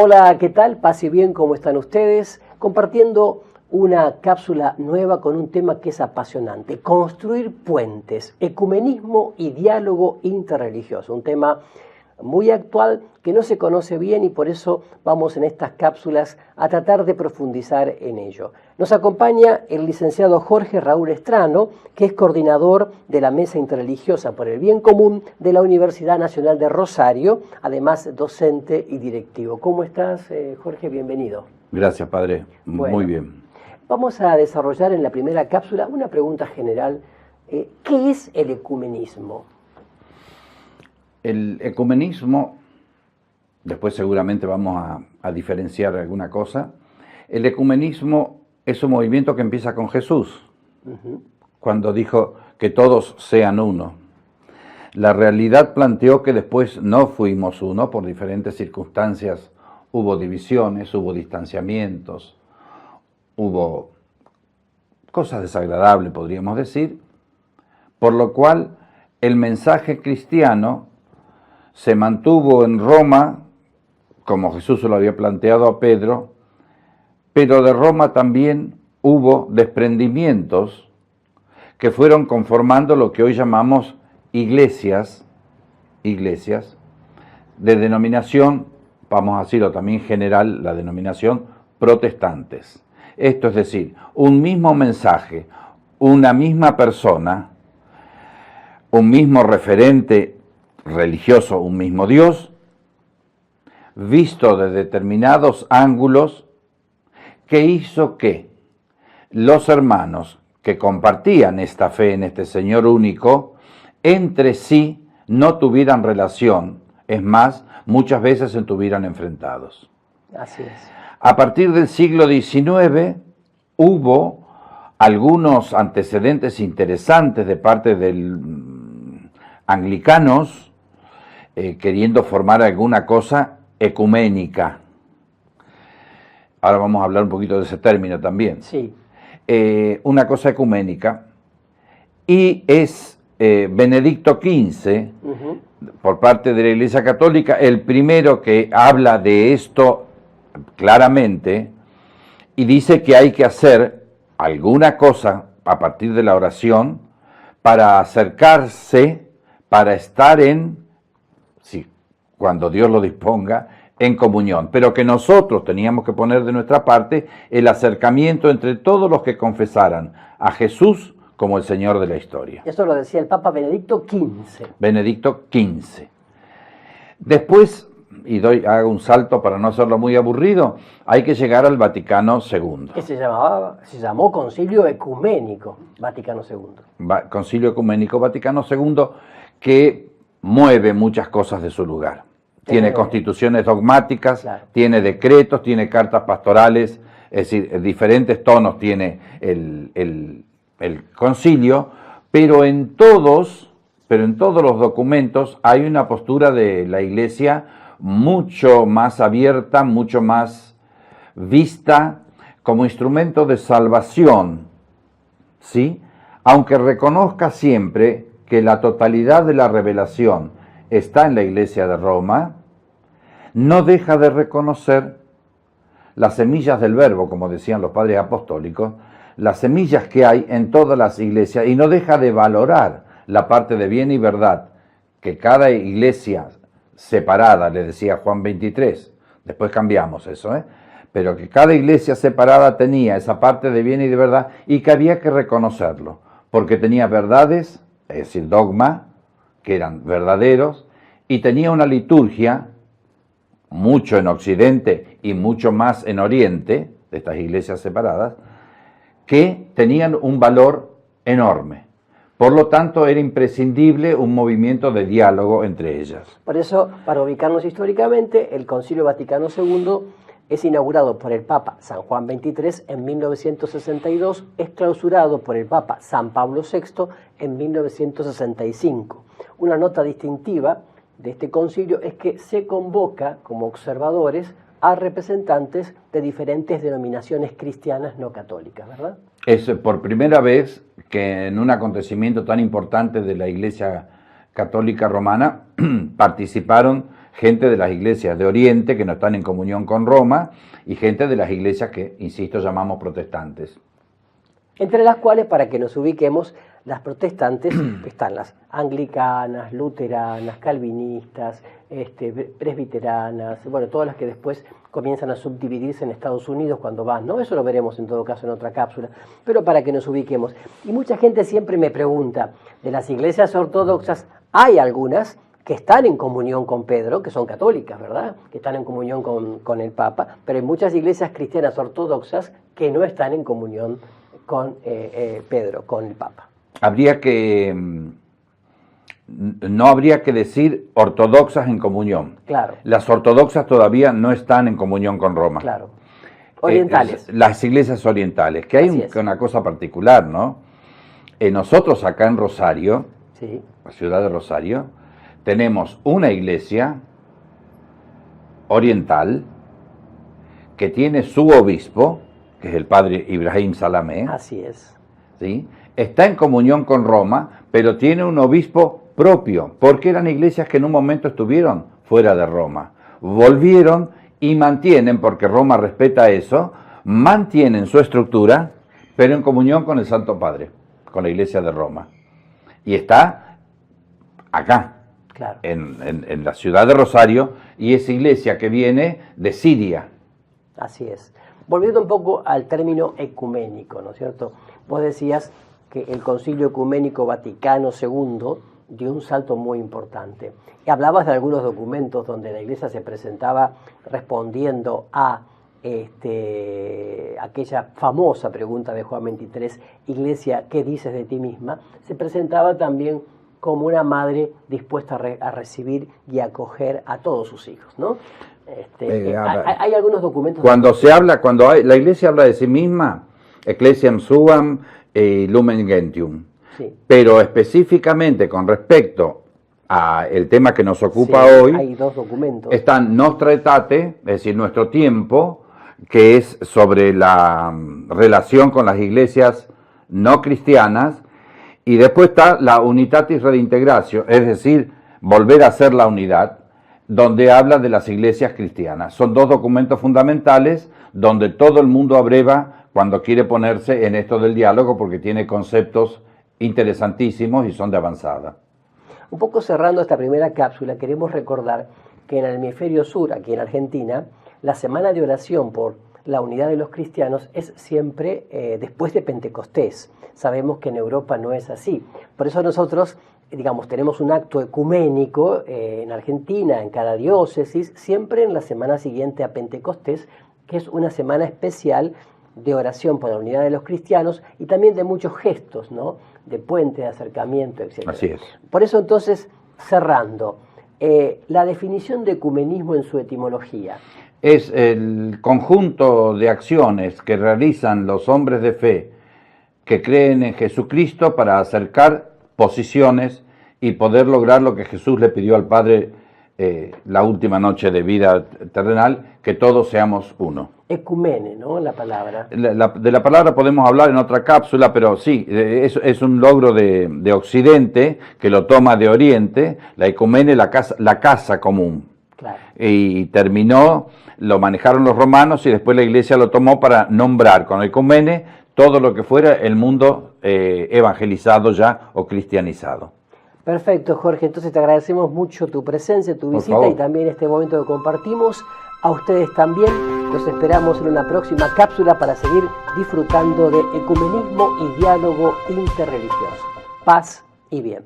Hola, ¿qué tal? Paz y bien, ¿cómo están ustedes? Compartiendo una cápsula nueva con un tema que es apasionante: construir puentes, ecumenismo y diálogo interreligioso. Un tema muy actual que no se conoce bien y por eso vamos en estas cápsulas a tratar de profundizar en ello. Nos acompaña el licenciado Jorge Raúl Estrano, que es coordinador de la Mesa Interreligiosa por el Bien Común de la Universidad Nacional de Rosario, además docente y directivo. ¿Cómo estás, Jorge? Bienvenido. Gracias, padre. Bueno, muy bien. Vamos a desarrollar en la primera cápsula una pregunta general. ¿Qué es el ecumenismo? El ecumenismo, después seguramente vamos a diferenciar alguna cosa. El ecumenismo es un movimiento que empieza con Jesús, cuando dijo que todos sean uno. La realidad planteó que después no fuimos uno por diferentes circunstancias. Hubo divisiones, hubo distanciamientos, hubo cosas desagradables, podríamos decir, por lo cual el mensaje cristiano se mantuvo en Roma, como Jesús se lo había planteado a Pedro, pero de Roma también hubo desprendimientos que fueron conformando lo que hoy llamamos iglesias de denominación, vamos a decirlo también general, la denominación protestantes. Esto es decir, un mismo mensaje, una misma persona, un mismo referente religioso, un mismo Dios, visto de determinados ángulos, que hizo que los hermanos que compartían esta fe en este Señor único, entre sí no tuvieran relación, es más, muchas veces se tuvieran enfrentados. Así es. A partir del siglo XIX hubo algunos antecedentes interesantes de parte de anglicanos, queriendo formar alguna cosa ecuménica. Ahora vamos a hablar un poquito de ese término también. Sí. Una cosa ecuménica, y es Benedicto XV, por parte de la Iglesia Católica, el primero que habla de esto claramente y dice que hay que hacer alguna cosa a partir de la oración para acercarse, para estar cuando Dios lo disponga, en comunión, pero que nosotros teníamos que poner de nuestra parte el acercamiento entre todos los que confesaran a Jesús como el Señor de la historia. Eso lo decía el Papa Benedicto XV. Benedicto XV. Después, y hago un salto para no hacerlo muy aburrido, hay que llegar al Vaticano II. Que se llamó Concilio Ecuménico Vaticano II. Concilio Ecuménico Vaticano II, que mueve muchas cosas de su lugar. Tiene constituciones dogmáticas, claro, tiene decretos, tiene cartas pastorales, es decir, diferentes tonos tiene el concilio, pero en todos los documentos hay una postura de la Iglesia mucho más abierta, mucho más vista como instrumento de salvación, ¿sí? Aunque reconozca siempre que la totalidad de la revelación está en la Iglesia de Roma, no deja de reconocer las semillas del verbo, como decían los padres apostólicos, las semillas que hay en todas las iglesias, y no deja de valorar la parte de bien y verdad que cada iglesia separada, le decía Juan 23, después cambiamos eso, pero que cada iglesia separada tenía esa parte de bien y de verdad, y que había que reconocerlo, porque tenía verdades, es decir, dogma, que eran verdaderos, y tenía una liturgia, mucho en Occidente y mucho más en Oriente, de estas iglesias separadas, que tenían un valor enorme. Por lo tanto, era imprescindible un movimiento de diálogo entre ellas. Por eso, para ubicarnos históricamente, el Concilio Vaticano II es inaugurado por el Papa San Juan XXIII en 1962, es clausurado por el Papa San Pablo VI en 1965. Una nota distintiva de este concilio es que se convoca como observadores a representantes de diferentes denominaciones cristianas no católicas, ¿verdad? Es por primera vez que en un acontecimiento tan importante de la Iglesia Católica Romana participaron gente de las iglesias de Oriente que no están en comunión con Roma y gente de las iglesias que, insisto, llamamos protestantes. Entre las cuales, para que nos ubiquemos, las protestantes están las anglicanas, luteranas, calvinistas, presbiteranas, bueno, todas las que después comienzan a subdividirse en Estados Unidos cuando van, ¿no? Eso lo veremos en todo caso en otra cápsula, pero para que nos ubiquemos. Y mucha gente siempre me pregunta, de las iglesias ortodoxas, hay algunas que están en comunión con Pedro, que son católicas, ¿verdad? Que están en comunión con el Papa, pero hay muchas iglesias cristianas ortodoxas que no están en comunión con Pedro, con el Papa. No habría que decir ortodoxas en comunión. Claro. Las ortodoxas todavía no están en comunión con Roma. Claro. Orientales. Las iglesias orientales, que hay una cosa particular, ¿no? Nosotros acá en Rosario, sí, la ciudad de Rosario, tenemos una iglesia oriental que tiene su obispo, que es el padre Ibrahim Salamé. Así es. ¿Sí? Está en comunión con Roma, pero tiene un obispo propio, porque eran iglesias que en un momento estuvieron fuera de Roma. Volvieron y mantienen, porque Roma respeta eso, mantienen su estructura, pero en comunión con el Santo Padre, con la iglesia de Roma. Y está acá, claro, en la ciudad de Rosario, y es iglesia que viene de Siria. Así es. Volviendo un poco al término ecuménico, ¿no es cierto? Vos decías que el Concilio Ecuménico Vaticano II dio un salto muy importante. Y hablabas de algunos documentos donde la Iglesia se presentaba respondiendo a aquella famosa pregunta de Juan 23, Iglesia, ¿qué dices de ti misma? Se presentaba también como una madre dispuesta a recibir y acoger a todos sus hijos, ¿no? Hay algunos documentos... Cuando la Iglesia habla de sí misma, Ecclesiam Suam Lumen Gentium. Sí. Pero específicamente con respecto al tema que nos ocupa hoy, hay dos documentos. Están Nostra Aetate, es decir, nuestro tiempo, que es sobre la relación con las iglesias no cristianas, y después está la Unitatis Redintegratio, es decir, volver a ser la unidad, donde habla de las iglesias cristianas. Son dos documentos fundamentales donde todo el mundo abreva cuando quiere ponerse en esto del diálogo, porque tiene conceptos interesantísimos y son de avanzada. Un poco cerrando esta primera cápsula, queremos recordar que en el hemisferio sur, aquí en Argentina, la semana de oración por la unidad de los cristianos es siempre después de Pentecostés. Sabemos que en Europa no es así. Por eso nosotros, digamos, tenemos un acto ecuménico en Argentina, en cada diócesis, siempre en la semana siguiente a Pentecostés, que es una semana especial de oración por la unidad de los cristianos y también de muchos gestos, ¿no? De puente, de acercamiento, etc. Así es. Por eso entonces, cerrando, la definición de ecumenismo en su etimología. Es el conjunto de acciones que realizan los hombres de fe que creen en Jesucristo para acercar posiciones y poder lograr lo que Jesús le pidió al Padre la última noche de vida terrenal, que todos seamos uno. Ecumene, ¿no? La palabra. De la palabra podemos hablar en otra cápsula, pero sí, es un logro de Occidente que lo toma de Oriente, la ecumene, la casa común. Claro. Y terminó, lo manejaron los romanos y después la Iglesia lo tomó para nombrar con ecumene todo lo que fuera el mundo evangelizado ya o cristianizado. Perfecto, Jorge. Entonces te agradecemos mucho tu presencia, tu visita y también este momento que compartimos. A ustedes también. Los esperamos en una próxima cápsula para seguir disfrutando de ecumenismo y diálogo interreligioso. Paz y bien.